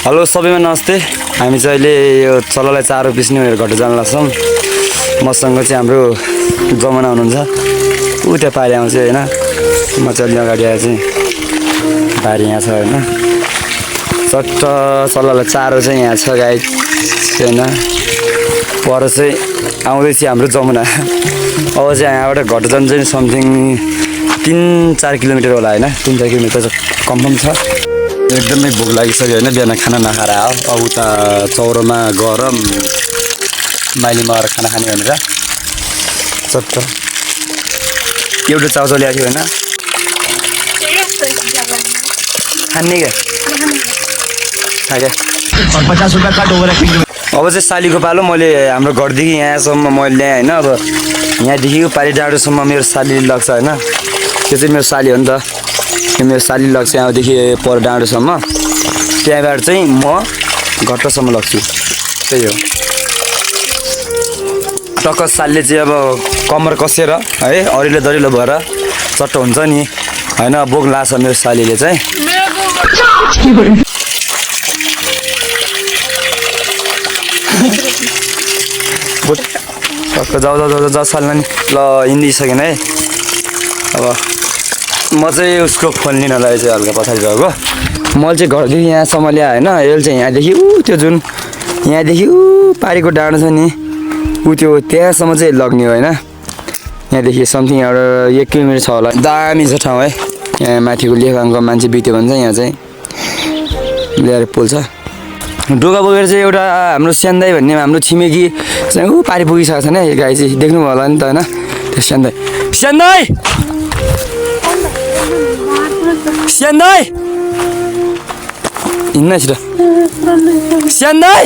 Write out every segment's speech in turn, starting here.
Hello सबैमा नमस्ते। हामी चाहिँ अहिले यो चल्लालाई चारो पिस्ने भनेर घट्टा जान लाग्छौँ। मसँग चाहिँ हाम्रो जमुना हुनुहुन्छ, ऊ त्यहाँ पारी आउँछ होइन। म चाहिँ अलि अगाडि आएर चाहिँ पारी यहाँ छ होइन। चट्ट चल्लालाई चारो चाहिँ यहाँ छ गाई होइन। पर चाहिँ आउँदैछ हाम्रो जमुना। अब चाहिँ यहाँबाट घट्टा जानु चाहिँ समथिङ 3-4 किलोमिटर होला होइन। 3-4 किलोमिटर चाहिँ कन्फर्म छ। एकदमै भोक लागिसक्यो होइन, बिहान खाना नखाएर आयो। अब उता चौरोमा गरम माइलीमा आएर खाना खाने भनेर चट्ट एउटा चाउचाउ ल्याएको थियो होइन। खाने क्या अब चाहिँ सालीको पालो। मैले हाम्रो घरदेखि यहाँसम्म मैले ल्याएँ होइन। अब यहाँदेखिको पारी डाँडोसम्म मेरो साली लाग्छ होइन। त्यो चाहिँ मेरो साली हो नि त। त्यो मेरो साली लाग्छ यहाँदेखि पर डाँडोसम्म। त्यहाँबाट चाहिँ म घट्टासम्म लाग्छु। त्यही हो। टक्क सालले चाहिँ अब कम्मर कसेर है अरिलो दरिलो भएर चट्ट हुन्छ नि होइन। बोक लाछ मेरो सालीले चाहिँ। टक्क जाऊ सालमा नि ल हिँडिसकेन है। अब म चाहिँ उसको फोन लिनलाई चाहिँ हल्का पछाडि गएको। मैले चाहिँ घरदेखि यहाँसम्म ल्याएँ होइन। यसले चाहिँ यहाँदेखि त्यो जुन यहाँदेखि पारीको डाँडो छ नि त्यो त्यहाँसम्म चाहिँ लग्ने हो होइन। यहाँदेखि समथिङ एउटा 1 किलोमिटर छ होला। दामी छ ठाउँ है। यहाँ माथिको लेखाङको मान्छे बित्यो भने चाहिँ यहाँ चाहिँ ल्याएर पोल्छ। डोका बोकेर चाहिँ एउटा हाम्रो स्यान्दाई भन्ने हाम्रो छिमेकी चाहिँ पारी पुगिसकेको छ नि। गाई चाहिँ देख्नु होला नि त होइन। त्यो स्यान्दाई स्यान्दाई हिँड्न छिटो स्यान्दाई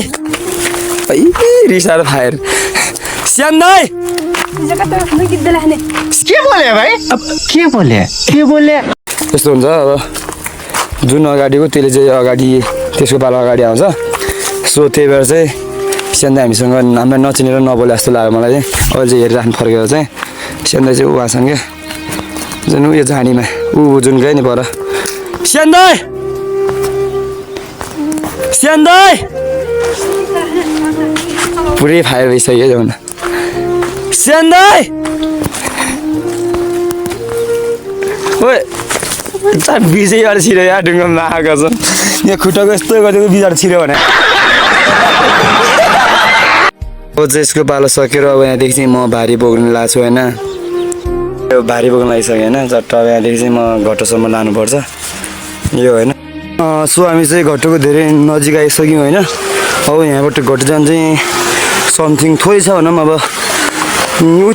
रिसाएर फायर स्यान्दाई के बोले भाइ? अब के बोले त्यस्तो हुन्छ। अब जुन अगाडिको त्यसले चाहिँ अगाडि त्यसको पालो अगाडि आउँछ। सो त्यही भएर चाहिँ स्यान्दाई हामीसँग हामीलाई नचिनेर नबोले जस्तो लाग्यो मलाई चाहिँ। अहिले चाहिँ हेरिराख्नु फर्केर चाहिँ स्यान्दाई चाहिँ उहाँसँग जुन उयो झाडीमा जुन गयो नि पर स्यान्दाई पुरै फायर भइसक्यो जाउन स्यान्दाई। ओए बिजैबाट छिर्यो यहाँ ढुङ्गामा आएको छ। यहाँ खुट्टाको यस्तो गरिदिएको बिजबाट छिर्यो भने अब चाहिँ यसको पालो सकेर अब यहाँदेखि चाहिँ म भारी बोक्नु लाग्छु होइन। यो भारी बोक्नु लागिसक्यो होइन। चट्ट अब यहाँदेखि चाहिँ म घट्टासम्म लानुपर्छ यो होइन। सो हामी चाहिँ घट्टाको धेरै नजिक आइसक्यौँ होइन। अब यहाँबाट घट्टा जानु चाहिँ समथिङ थोरै छ भनौँ। अब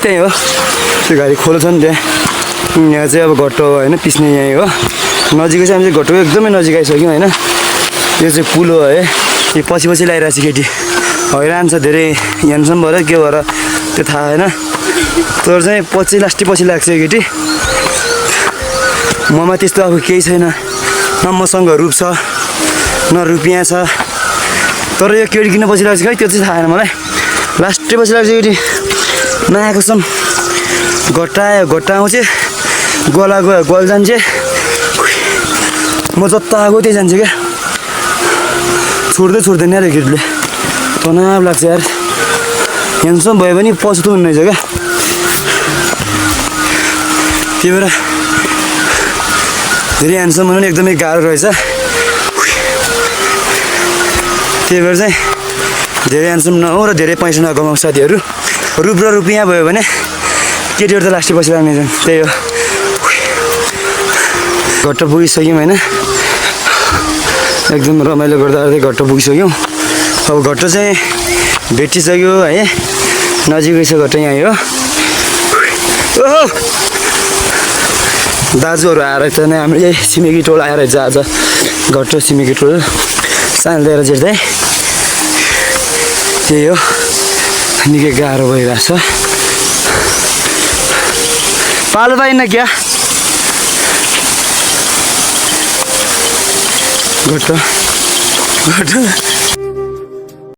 त्यहीँ हो त्यो गाडी खोलो छ नि त्यहाँ। यहाँ चाहिँ अब घट्टा होइन पिस्ने यहीँ हो नजिकै चाहिँ। हामी चाहिँ घट्टाको एकदमै नजिक आइसक्यौँ होइन। यो चाहिँ पुल हो है। यो पछि लगाइरहेको छ केटी हैरान छ धेरै यहाँसम्म भएर के भएर त्यो थाहा होइन। तर चाहिँ पछि लाग्छ केटी। ममा त्यस्तो अब केही छैन न। मसँग रूप छ न रुपियाँ छ। तर यो केटी किन पछि लाग्छ खै त्यो चाहिँ थाहा छैन मलाई। लास्टै पछि लाग्छ केटी। नआएको छौँ घट्टा आयो घट्टा आउँछ गोला गयो गोल जान्छ। म जता आएको त्यही जान्छु क्या। छोड्दैन यार केटीले। तनाव लाग्छ यार। यहाँसम्म भयो भने पछि त हुने रहेछ क्या। त्यही भएर धेरै ह्यान्डसम्म पनि एकदमै गाह्रो रहेछ। त्यही भएर चाहिँ धेरै ह्यान्डसम्म नहो र धेरै पैसा नकमाऊ साथीहरू। रूप र रुपियाँ भयो भने केटीहरू त लास्टै पछि लाग्ने छन्। त्यही हो। घट्टा पुगिसक्यौँ होइन। एकदम रमाइलो गर्दा घट्टा पुगिसक्यौँ। अब घट्टा चाहिँ भेटिसक्यो है। नजिकै छ घट्टा यहीँ हो। ओहो दाजुहरू आएर त नै हाम्रो यही छिमेकी टोल आएर आज घट्टा छिमेकी टोल सानो लिएर जेर्दै त्यही हो। निकै गाह्रो भइरहेछ। पालो पाइन्न क्या घट्टा